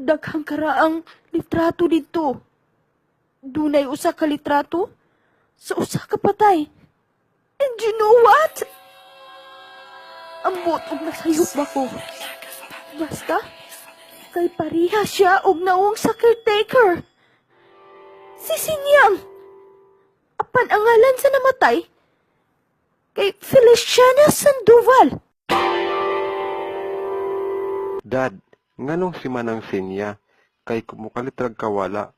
Daghang karaang litrato dito. Dunay usa ka litrato sa usa ka patay. And you know what? Ambot og nasayop ba ko. Basta, kay pariha siya og naong sa caretaker. Si Sinyang. Apan ang ngalan sa namatay, kay Feliciana Sandoval. Dad, nganong si Manang Sinya, kay kumukalitrag kawala,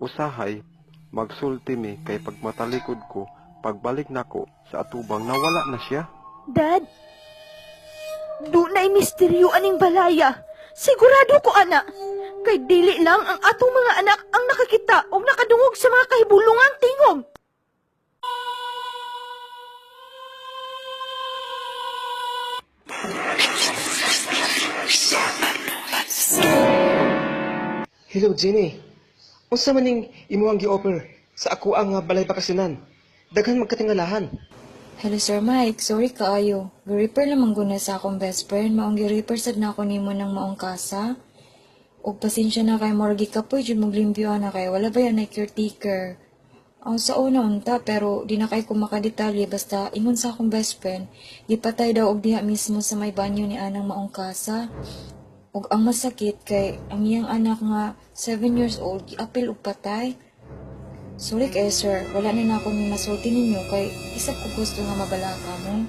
usahay, magsulti mi kay pagmatalikod ko, pagbalik nako sa atubang nawala na siya. Dad, dunay misteryo aning balaya. Sigurado ko, anak. Kay dili lang ang atong mga anak ang nakakita o nakadungog sa mga kahibulungang tingog. Hello, Jenny. Unsa man ning imuhang gi-offer sa ako ang balay bakasyonan? Daghan magkatingalahan. Hello, Sir Mike. Sorry kaayo. Gi-repair lamang guna sa akong best friend. Maong gi-repair sad na ako nimo ng maong kasa. O pasensya na kay morgi ka po, dyan maglimpyo na kay wala ba yan na caretaker. Ang sa una unta, pero di na kay kumakadetalye basta ingon sa akong best friend, gipatay daw og diha mismo sa may banyo ni anang maong kasa. Ug ang masakit kay ang iyang anak nga 7 years old, giapil og patay. Sorry kay sir, wala na ako ni masulti ninyo kay isap ko gusto nga mabalaka mo.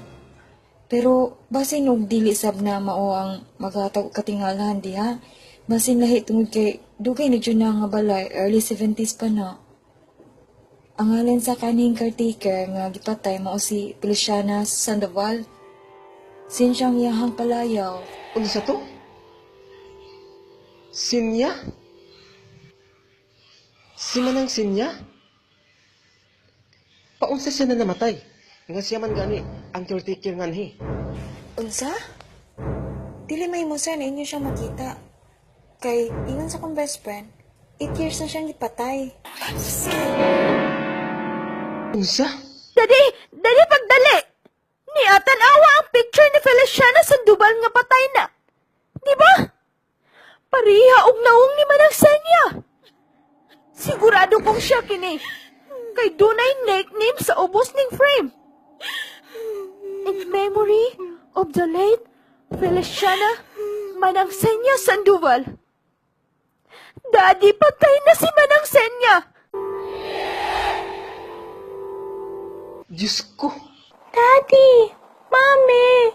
Pero basin og dili sab na mao ang maghatag katingalahan diha. Basin lahi tungod kay dugay na dyan na nga balay, early 70s pa na. Ang ngalan sa kaning caretaker nga gipatay mao si Feliciana Sandoval. Sinsyang iyahang palayaw. Unsa to? Sinya? Si Manang Sinya? Paunsa siya na namatay? Nga siya man gani, ang caretaker nganhi. Unsa? Dili may mo sir na inyo siyang makita. Kay ingon sa kong best friend, 8 years na siyang gipatay. Unsa? Dali pagdali! Niatan awa ang picture ni Feliciana Sandoval nga patay na. Di ba? Pariha og naong ni Manang Senya. Sigurado kong siya kini. Kay dunay nickname sa ubos ning frame. In memory of the late Feliciana Manang Senya Sandoval. Daddy, patay na si Manang Senya. Diyos ko! Daddy! Mommy!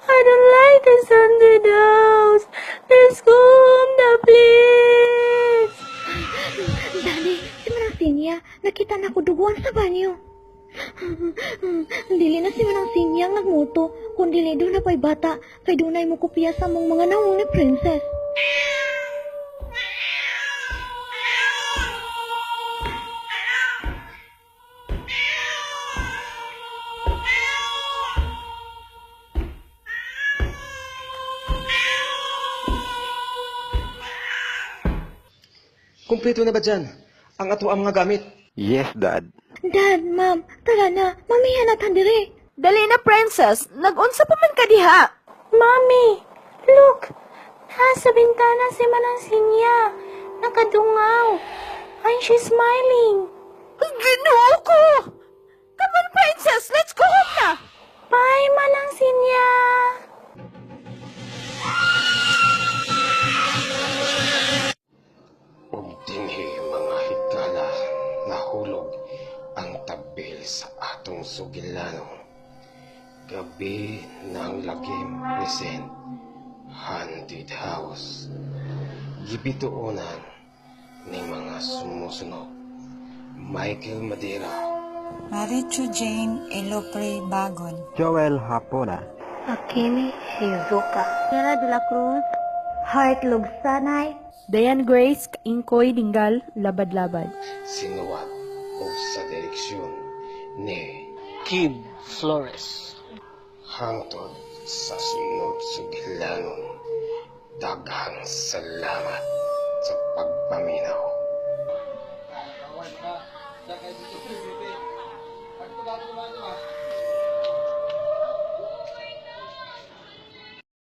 I don't like this haunted house. Let's go home na, please! Dali, si Manang Sinya, nakita na ko duguan sa banyo. Dili na si Manang Sinya ang nagmuto, kundi doon na pa'y bata, kay dunay mo kopya sa mong mga naong ni Princess. Kumpleto na ba dyan? Ang ato ang mga gamit. Yes, Dad. Dad, Ma'am, tara na, mamihan at handiri. Dali na, Princess. Nag-unsa pa man ka diha. Mommy, look! Nasa bintana si Manang Sinya. Nakadungaw. And she's smiling. Ay, ginoo ko! Come on, Princess. Let's go home na. Bye, Manang Sinya! Ug dinhi mga higala nahulog ang tabil sa atong sugilanon. Gabi ng lagim present haunted house. Gibituonan ni mga sumusunod. Michael Madera, Marichu Jane Elopre Bagon. Joel Hapona. Akimi Shizuka. Sierra de la Cruz. Heart Lugsanay. Dayan Grace, Inkoy, Dinggal, Labad-Labad. sinuwat o sa direksyon ni Kid Flores. hangtod sa sunod sugilanon. Daghang salamat sa pagpaminaw.